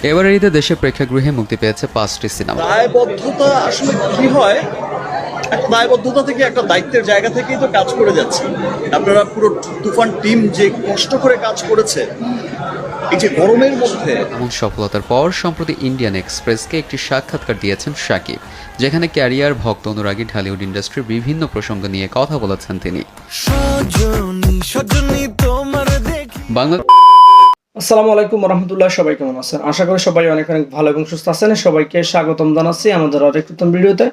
এবারের ঈদে দেশে প্রেক্ষাগৃহে মুক্তি পেয়েছে 5টি সিনেমা। দায়বদ্ধতা আসলে কি হয়, একটা দায়বদ্ধতা থেকে একটা দায়িত্বের জায়গা থেকেই তো কাজ করে যাচ্ছি। আপনারা পুরো তুফান টিম যে কষ্ট করে কাজ করেছে এই যে গরমের মধ্যে। এমন সফলতার পর সম্প্রতি ইন্ডিয়ান এক্সপ্রেসকে একটি সাক্ষাৎকার দিয়েছেন শাকিব, যেখানে ক্যারিয়ার, ভক্ত, অনুরাগী, ঢালিউড ইন্ডাস্ট্রির বিভিন্ন প্রসঙ্গ নিয়ে কথা বলেছেন তিনি। আসসালামু আলাইকুম রহমতুল্লাহ, সবাই কেমন আছেন? আশা করি সবাই অনেক অনেক ভালো এবং সুস্থ আছেন। সবাইকে স্বাগতম জানাচ্ছি আমাদের আরেক নতুন ভিডিওতে।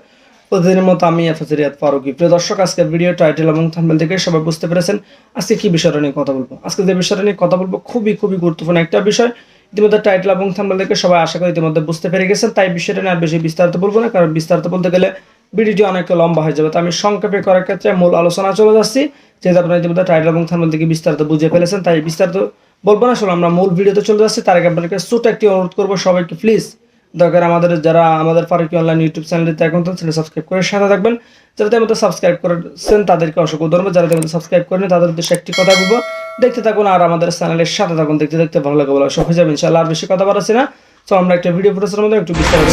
প্রতিদিনের মতো আমি রিয়াদ ফারুকী। প্রিয় দর্শক, আজকের ভিডিও টাইটেল এবং থাম্বনেল থেকে সবাই বুঝতে পেরেছেন আজকে কি বিষয়টা নিয়ে কথা বলবো। আজকে যে বিষয়টা নিয়ে কথা বলবো খুবই গুরুত্বপূর্ণ একটা বিষয়। ইতিমধ্যে টাইটেল এবং থাম্বনেল থেকে সবাই আশা করি ইতিমধ্যে বুঝতে পেরে গেছেন, তাই বিষয়টা নিয়ে আর বেশি বিস্তারিত বলবো না, কারণ বিস্তারিত বলতে গেলে ভিডিওটি অনেকটা লম্বা হয়ে যাবে। তো আমি সংক্ষেপে করার ক্ষেত্রে মূল আলোচনা চলে যাচ্ছি, যেহেতু আপনারা ইতিমধ্যে টাইটেল এবং থাম্বনেল থেকে বিস্তারিত বুঝে ফেলেছেন, তাই বিস্তারিত বলবো না। আসলে আমরা মূল ভিডিওতে চলে যাচ্ছি। তার আগে আপনাদেরকে ছোট একটি অনুরোধ করবো, সবাইকে প্লিজ দরকার যারা আমাদের ফারুকী অনলাইন ইউটিউব চ্যানেলটিতে এখন চ্যানেল সাবস্ক্রাইব করে সাথে থাকবেন। যারা আমাদের সাবস্ক্রাইব করেছেন তাদেরকে অসংখ্য ধন্যবাদ, যারা আমাদের সাবস্ক্রাইব করেন তাদের উদ্দেশ্যে একটি কথা বলবো, দেখতে থাকুন আর আমাদের চ্যানেলের সাথে থাকুন। দেখতে ভালো লাগে, বলা সব হয়ে যাবে ইনশাআল্লাহ। আর বেশি কথা বাড়াচ্ছি না, তো আমরা একটা ভিডিও ফুটেজের মধ্যে একটু বিস্তারিত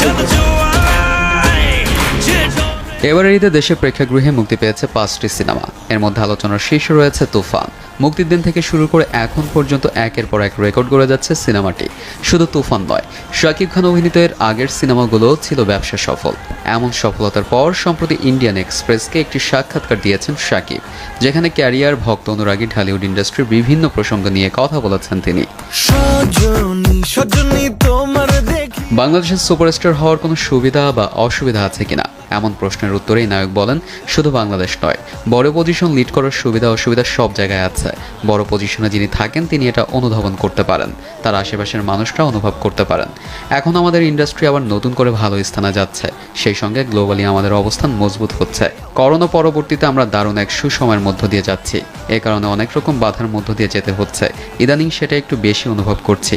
এবারের ঈদে দেশে প্রেক্ষাগৃহে মুক্তি পেয়েছে 5টি সিনেমা। এর মধ্যে আলোচনার শীর্ষে রয়েছে তুফান। মুক্তির দিন থেকে শুরু করে এখন পর্যন্ত একের পর এক রেকর্ড করে যাচ্ছে সিনেমাটি। শুধু তুফান নয়, শাকিব খান অভিনীত এর আগের সিনেমাগুলোও ছিল ব্যবসা সফল। এমন সফলতার পর সম্প্রতি ইন্ডিয়ান এক্সপ্রেসকে একটি সাক্ষাৎকার দিয়েছেন শাকিব, যেখানে ক্যারিয়ার, ভক্ত, অনুরাগী, ঢালিউড ইন্ডাস্ট্রির বিভিন্ন প্রসঙ্গ নিয়ে কথা বলেছেন তিনি। বাংলাদেশের সুপারস্টার হওয়ার কোনো সুবিধা বা অসুবিধা আছে কিনা এমন প্রশ্নের উত্তরেই নায়ক বলেন, শুধু বাংলাদেশ নয়, বড় পজিশন লিড করার সুবিধা অসুবিধা সব জায়গায় আছে। বড় পজিশনে যিনি থাকেন তিনি এটা অনুধাবন করতে পারেন, তার আশেপাশের মানুষরা অনুভব করতে পারেন। এখন আমাদের ইন্ডাস্ট্রি আবার নতুন করে ভালো স্থানে যাচ্ছে, সেই সঙ্গে গ্লোবালি আমাদের অবস্থান মজবুত হচ্ছে। করোনা পরবর্তীতে আমরা দারুণ এক সুসময়ের মধ্য দিয়ে যাচ্ছি, এ কারণে অনেক রকম বাধার মধ্য দিয়ে যেতে হচ্ছে। ইদানিং সেটা একটু বেশি অনুভব করছি।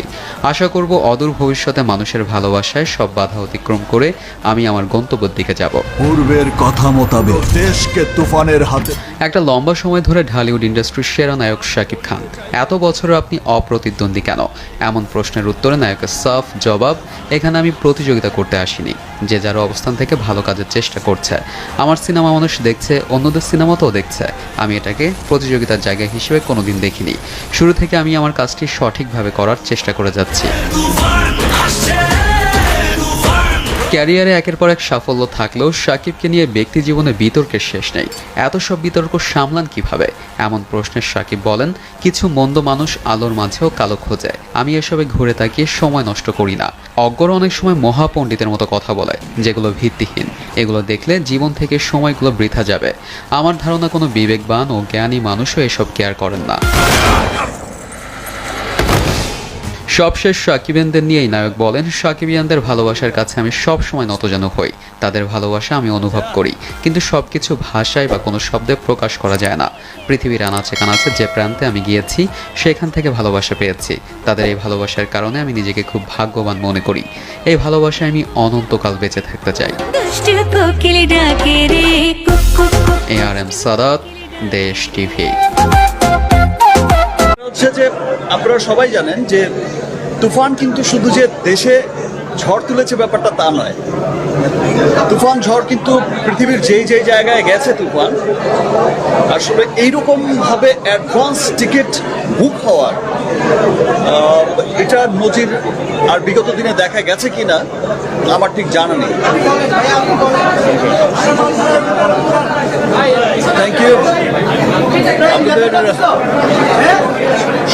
আশা করব অদূর ভবিষ্যতে মানুষের ভালোবাসায় সব বাধা অতিক্রম করে আমি আমার গন্তব্যের দিকে যাব। পূর্বের কথা মোতাবেক দেশকে তুফানের হাতে। একটা লম্বা সময় ধরে ঢালিউড ইন্ডাস্ট্রির সেরা নায়ক শাকিব খান, এত বছর আপনি অপ্রতিদ্বন্দ্বী কেন? এমন প্রশ্নের উত্তরে নায়কের সাফ জবাব, এখানে আমি প্রতিযোগিতা করতে আসিনি, যে যার অবস্থান থেকে ভালো কাজের চেষ্টা করছে। আমার সিনেমা মানুষ দেখছে, অন্যদের সিনেমাতেও দেখছে। আমি এটাকে প্রতিযোগিতার জায়গা হিসেবে কোনোদিন দেখিনি। শুরু থেকে আমি আমার কাজটি সঠিকভাবে করার চেষ্টা করে যাচ্ছি। ক্যারিয়ারে একের পর এক সাফল্য থাকলেও শাকিবকে নিয়ে ব্যক্তি জীবনে বিতর্কের শেষ নেই। এত সব বিতর্ক সামলান কিভাবে? এমন প্রশ্নের শাকিব বলেন, কিছু মন্দ মানুষ আলোর মাঝেও কালো খোঁজে। আমি এসবে ঘুরে তাকিয়ে সময় নষ্ট করি না। অজ্ঞরা অনেক সময় মহাপণ্ডিতের মতো কথা বলে, যেগুলো ভিত্তিহীন। এগুলো দেখলে জীবন থেকে সময়গুলো বৃথা যাবে। আমার ধারণা কোনো বিবেকবান ও জ্ঞানী মানুষও এসব কেয়ার করেন না। সবশেষ সাকিবিয়ানদের নিয়েই নায়ক বলেন, সাকিবিয়ানদের ভালোবাসার কাছে আমি সব সময় নতজান হই। তাদের ভালোবাসা আমি অনুভব করি, কিন্তু সবকিছু ভাষায় বা কোনো শব্দে প্রকাশ করা যায় না। পৃথিবীর আনাচে কানাচে যে প্রান্তে আমি গিয়েছি, সেখান থেকে ভালোবাসা পেয়েছি। তাদের এই ভালোবাসার কারণে আমি নিজেকে খুব ভাগ্যবান মনে করি। এই ভালোবাসায় আমি অনন্তকাল বেঁচে থাকতে চাই। ARM সাদাত, দেশ টিভি। হচ্ছে যে আপনারা সবাই জানেন যে তুফান কিন্তু শুধু যে দেশে ঝড় তুলেছে ব্যাপারটা তা নয়। তুফান ঝড় কিন্তু পৃথিবীর যেই জায়গায় গেছে তুফান, আসলে এইরকম ভাবে অ্যাডভান্স টিকিট বুক হওয়ার এটা নজির আর বিগত দিনে দেখা গেছে কিনা আমার ঠিক জানা নেই। থ্যাংক ইউ, আপনাদের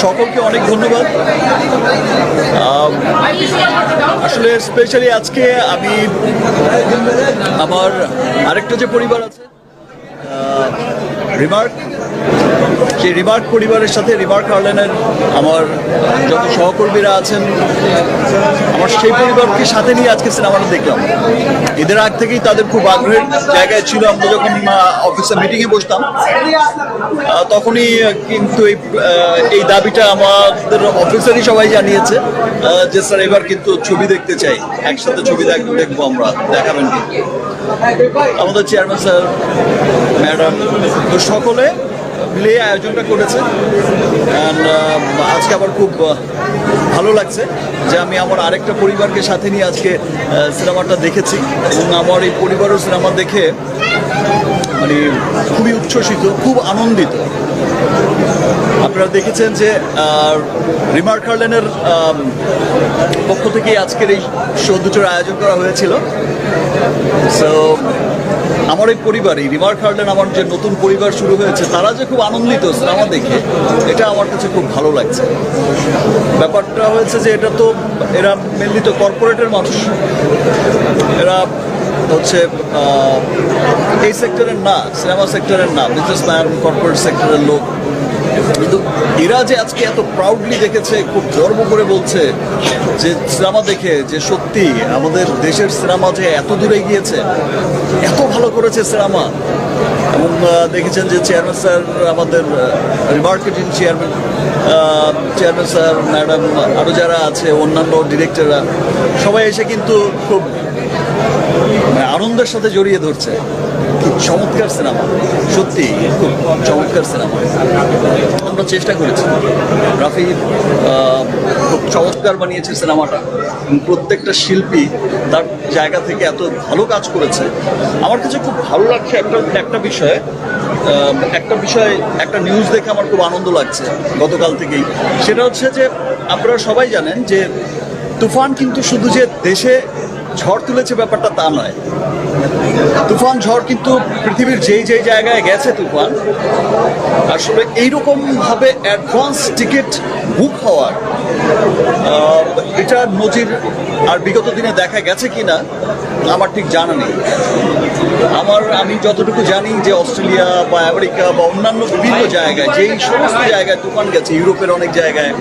সকলকে অনেক ধন্যবাদ। আসলে স্পেশালি আজকে আমি আমার আরেকটা যে পরিবার আছে রিমার্ক, সেই রিমার্ক পরিবারের সাথে রিমার্ক আয়ারল্যান্ডের আমার যত সহকর্মীরা আছেন, আমার সেই পরিবারকে সাথে নিয়ে আজকে সিনেমাটা দেখলাম। এদের আগ থেকেই তাদের খুব আগ্রহের জায়গায় ছিল। আমরা যখন অফিসে মিটিংয়ে বসতাম তখনই কিন্তু এই দাবিটা আমাদের অফিসারই সবাই জানিয়েছে যে স্যার এবার কিন্তু ছবি দেখতে চাই, একসাথে ছবি দেখবো আমরা, দেখাবেন আমাদের চেয়ারম্যান স্যার, ম্যাডাম, তো সকলে মিলে আয়োজনটা করেছে। অ্যান্ড আজকে আবার খুব ভালো লাগছে যে আমি আমার আরেকটা পরিবারকে সাথে নিয়ে আজকে সিনেমাটা দেখেছি এবং আমার এই পরিবারও সিনেমা দেখে মানে খুবই উচ্ছ্বসিত, খুব আনন্দিত। আপনারা দেখেছেন যে রিমার কার্লেনের পক্ষ থেকে আজকের এই শো দুটোর আয়োজন করা হয়েছিল। সো আমার এই পরিবার, এই রিমার কার্লেন আমার যে নতুন পরিবার শুরু হয়েছে, তারা যে খুব আনন্দিত সিনেমা দেখে, এটা আমার কাছে খুব ভালো লাগছে। ব্যাপারটা হয়েছে যে এটা তো এরা মেনলি তো কর্পোরেটের মানুষ, এরা হচ্ছে এই সেক্টরের না, সিনেমা সেক্টরের না, বিজনেসম্যান, কর্পোরেট সেক্টরের লোক। কিন্তু এরা যে আজকে এত প্রাউডলি দেখেছে, খুব গর্ব করে বলছে যে সিনেমা দেখে যে সত্যি আমাদের দেশের সিনেমা যে এত দূরে গিয়েছে, এত ভালো করেছে সিনেমা। এবং দেখেছেন যে চেয়ারম্যান স্যার, আমাদের মার্কেটিং চেয়ারম্যান স্যার, ম্যাডাম, আরও যারা আছে অন্যান্য ডিরেক্টররা, সবাই এসে কিন্তু খুব আনন্দের সাথে জড়িয়ে ধরছে। খুব চমৎকার সিনেমা, সত্যি খুব চমৎকার সিনেমা। আমরা চেষ্টা করেছি, রাফি খুব চমৎকার বানিয়েছে সিনেমাটা। প্রত্যেকটা শিল্পী তার জায়গা থেকে এত ভালো কাজ করেছে। আমার কাছে খুব ভালো লাগছে একটা নিউজ দেখে আমার খুব আনন্দ লাগছে গতকাল থেকেই। সেটা হচ্ছে যে আপনারা সবাই জানেন যে তুফান কিন্তু শুধু যে দেশে ঝড় তুলেছে ব্যাপারটা তা নয়। তুফান ঝড় কিন্তু পৃথিবীর যেই জায়গায় গেছে তুফান, আসলে এইরকম ভাবে অ্যাডভান্স টিকিট বুক হওয়ার এটা নজির আর বিগত দিনে দেখা গেছে কিনা আমার ঠিক জানা নেই। আমি যতটুকু জানি যে অস্ট্রেলিয়া বা আমেরিকা বা অন্যান্য বিভিন্ন জায়গায়, যেই সমস্ত জায়গায় তুফান গেছে, ইউরোপের অনেক জায়গায়,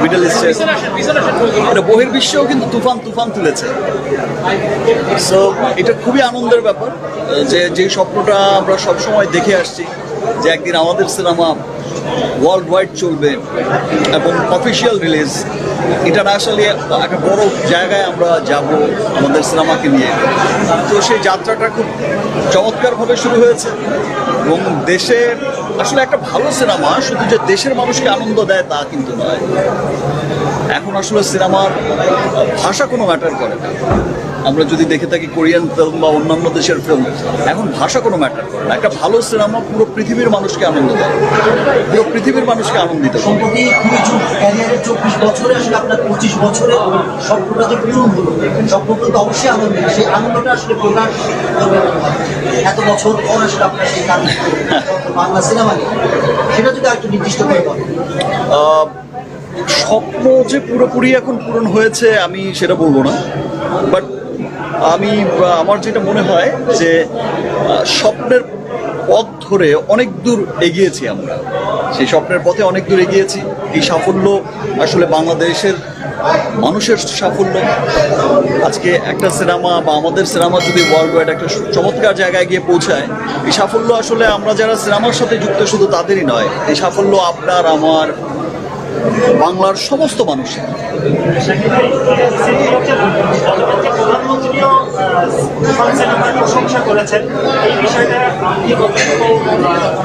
মিডল ইস্টে, এটা বহির্বিশ্বেও কিন্তু তুফান তুলেছে। সো এটা খুবই আনন্দের ব্যাপার যে স্বপ্নটা আমরা সবসময় দেখে আসছি যে একদিন আমাদের সিনেমা ওয়ার্ল্ড ওয়াইড চলবে এবং অফিসিয়াল রিলিজ ইন্টারন্যাশনালি একটা বড় জায়গায় আমরা যাব আমাদের সিনেমাকে নিয়ে। তো সেই যাত্রাটা খুব চমৎকারভাবে শুরু হয়েছে এবং দেশে আসলে একটা ভালো সিনেমা শুধু যে দেশের মানুষকে আনন্দ দেয় তা কিন্তু নয়। এখন আসলে সিনেমার ভাষা কোনো ম্যাটার করে না। আমরা যদি দেখে থাকি কোরিয়ান ফিল্ম বা অন্যান্য দেশের ফিল্ম, এখন ভাষা কোনো ম্যাটার করে না। একটা ভালো সিনেমা পুরো পৃথিবীর মানুষকে আনন্দ দেয়, পুরো পৃথিবীর মানুষকে আনন্দিত করে। সম্প্রতি ক্যারিয়ারের 24 বছরে আসলে আপনার 25 বছরে স্বপ্নটা যে পূরণ হলো, স্বপ্নটা তো অবশ্যই আনন্দ, সেই আনন্দটা আসলে প্রকাশ এত বছর পর আসলে আপনার সেই কাজ বাংলা সিনেমা নিয়ে, সেটা যদি একটু নির্দিষ্ট করে বলেন। স্বপ্ন যে পুরোপুরি এখন পূরণ হয়েছে আমি সেটা বলবো না, বাট আমার যেটা মনে হয় যে স্বপ্নের পথ ধরে অনেক দূর এগিয়েছি আমরা, সেই স্বপ্নের পথে অনেক দূর এগিয়েছি। এই সাফল্য আসলে বাংলাদেশের মানুষের সাফল্য। আজকে একটা সিনেমা বা আমাদের সিনেমা যদি ওয়ার্ল্ড ওয়াইড একটা চমৎকার জায়গায় গিয়ে পৌঁছায়, এই সাফল্য আসলে আমরা যারা সিনেমার সাথে যুক্ত শুধু তাদেরই নয়, এই সাফল্য আপনার, আমার, বাংলার সমস্ত মানুষের। প্রশংসা করেছেন, এই বিষয়টা আপনি কতটুকু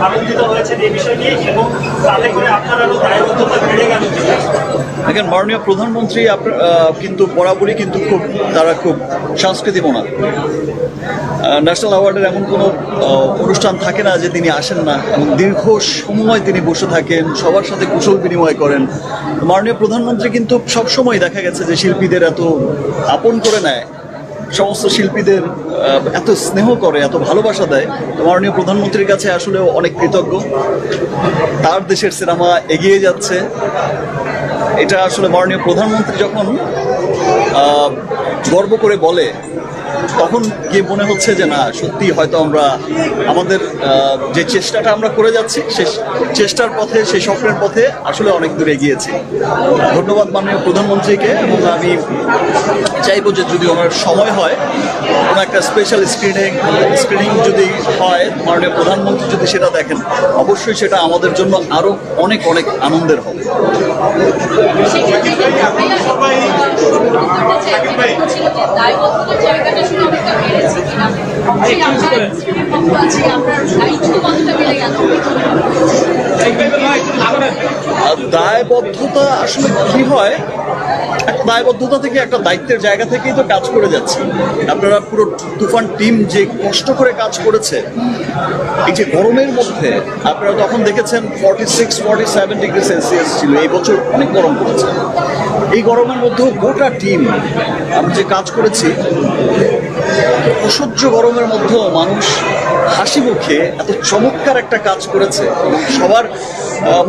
আনন্দিত হয়েছেন এই বিষয় নিয়ে, এবং তাতে করে আপনার আরো দায়বদ্ধতা বেড়ে গেল? দেখেন, মাননীয় প্রধানমন্ত্রী কিন্তু বরাবরই কিন্তু তারা খুব সাংস্কৃতিক মনা। ন্যাশনাল অ্যাওয়ার্ডের এমন কোনো অনুষ্ঠান থাকে না যে তিনি আসেন না, এবং দীর্ঘ সময় তিনি বসে থাকেন, সবার সাথে কুশল বিনিময় করেন। মাননীয় প্রধানমন্ত্রী কিন্তু সবসময় দেখা গেছে যে শিল্পীদের এত আপন করে নেয়, সমস্ত শিল্পীদের এত স্নেহ করে, এত ভালোবাসা দেয়। মাননীয় প্রধানমন্ত্রীর কাছে আসলে অনেক কৃতজ্ঞ। তার দেশের সিনেমা এগিয়ে যাচ্ছে, এটা আসলে মাননীয় প্রধানমন্ত্রী যখন গর্ব করে বলে, তখন গিয়ে মনে হচ্ছে যে না, সত্যি হয়তো আমরা আমাদের যে চেষ্টাটা আমরা করে যাচ্ছি, সেই চেষ্টার পথে, সেই স্বপ্নের পথে আসলে অনেক দূর এগিয়েছি। ধন্যবাদ মাননীয় প্রধানমন্ত্রীকে, এবং আমি চাইবো যে যদি ওনার সময় হয়, কোনো একটা স্পেশাল স্ক্রিনিং যদি হয়, মাননীয় প্রধানমন্ত্রী যদি সেটা দেখেন, অবশ্যই সেটা আমাদের জন্য আরও অনেক অনেক আনন্দের হবে। দায়বদ্ধতা আসলে কি হয়, একটা দায়বদ্ধতা থেকে একটা দায়িত্বের জায়গা থেকেই তো কাজ করে যাচ্ছি। আপনারা পুরো তুফান টিম যে কষ্ট করে কাজ করেছে, এই যে গরমের মধ্যে আপনারা তখন দেখেছেন 46-47 ডিগ্রি সেলসিয়াস ছিল, এই বছর অনেক গরম পড়েছে। এই গরমের মধ্যেও গোটা টিম আমরা যে কাজ করেছি, অসহ্য গরমের মধ্যেও মানুষ হাসি মুখে এত চমৎকার একটা কাজ করেছে। এবং সবার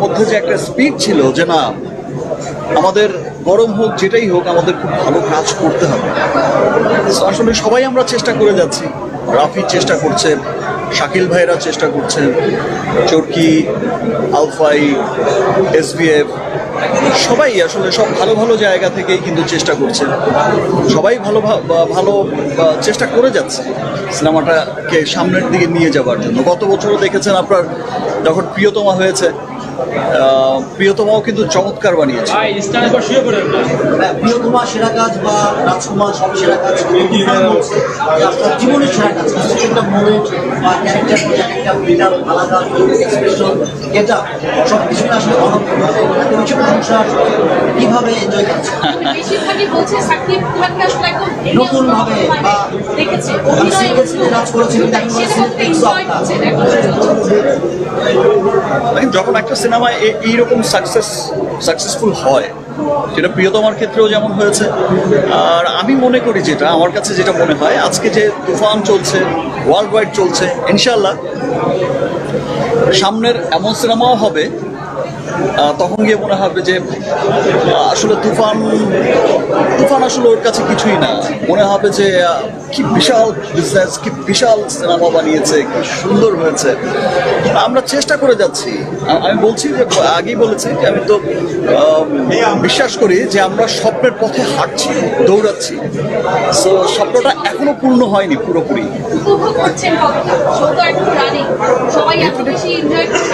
মধ্যে যে একটা স্পিড ছিল যে না, আমাদের গরম হোক যেটাই হোক আমাদের খুব ভালো কাজ করতে হবে। So, আসলে সবাই আমরা চেষ্টা করে যাচ্ছি। রাফি চেষ্টা করছে, শাকিল ভাইরা চেষ্টা করছেন, চরকি, আলফাই, SBF, সবাই আসলে সব ভালো ভালো জায়গা থেকেই কিন্তু চেষ্টা করছে। সবাই ভালো ভালো চেষ্টা করে যাচ্ছে সিনেমাটাকে সামনের দিকে নিয়ে যাওয়ার জন্য। গত বছরও দেখেছেন আপনার যখন প্রিয়তমা হয়েছে, প্রিয়তমাও কিন্তু চমৎকার বানিয়েছে। প্রিয়তমা সেরা কাজ বা রাজকুমার সব সেরা কাজ, আপনার জীবনের সেরা কাজ, একটা মোমেন্ট বা ক্যারেক্টার, একটা বিরাট আলাদা এক্সপ্রেশন, এটা সব কিছু আসলে অনন্ত। এত কিছু মানুষ আসলে কিভাবে এনজয় করছে বেশিরভাগই বলছে সাকিব খানকে আসলে একদম নতুন ভাবে বা দেখেছে কাজ করেছে, কিন্তু এখন এনজয় করছে দেখেন, যখন একটা সিনেমা এইরকম সাকসেসফুল হয়, যেটা প্রিয়তমার ক্ষেত্রেও যেমন হয়েছে, আর আমি মনে করি যেটা আমার কাছে যেটা মনে হয়, আজকে যে তুফান চলছে, ওয়ার্ল্ড ওয়াইড চলছে, ইনশাল্লাহ সামনের এমন সিনেমাও হবে তখন গিয়ে মনে হবে যে আসলে তুফান আসলে ওর কাছে কিছুই না। মনে হবে যে কি বিশাল বিজনেস, কি বিশাল সিনেমা বানিয়েছে, কি সুন্দর হয়েছে। আমরা চেষ্টা করে যাচ্ছি। আমি বলছি যে আগেই বলেছি যে আমি তো বিশ্বাস করি যে আমরা স্বপ্নের পথে হাঁটছি, দৌড়াচ্ছি। সো স্বপ্নটা এখনো পূর্ণ হয়নি পুরোপুরি।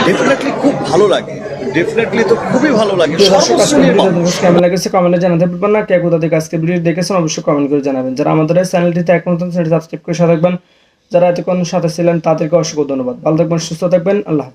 ডেফিনেটলি খুব ভালো লাগে, ডেফিনেটলি তো খুবই ভালো লাগে। দর্শক আজকে ভিডিও কেমন লেগেছে কমেন্টে জানাতে পারবেন না। কে কোথা থেকে আজকে ভিডিও দেখেছেন অবশ্যই কমেন্ট করে জানাবেন। যারা আমাদের এই চ্যানেলটিতে এখন নতুন চ্যানেলটি সাবস্ক্রাইব করে সাথে থাকবেন, যারা এতক্ষণ সাথে ছিলেন তাদেরকে অসংখ্য ধন্যবাদ। ভালো থাকবেন, সুস্থ থাকবেন, আল্লাহ।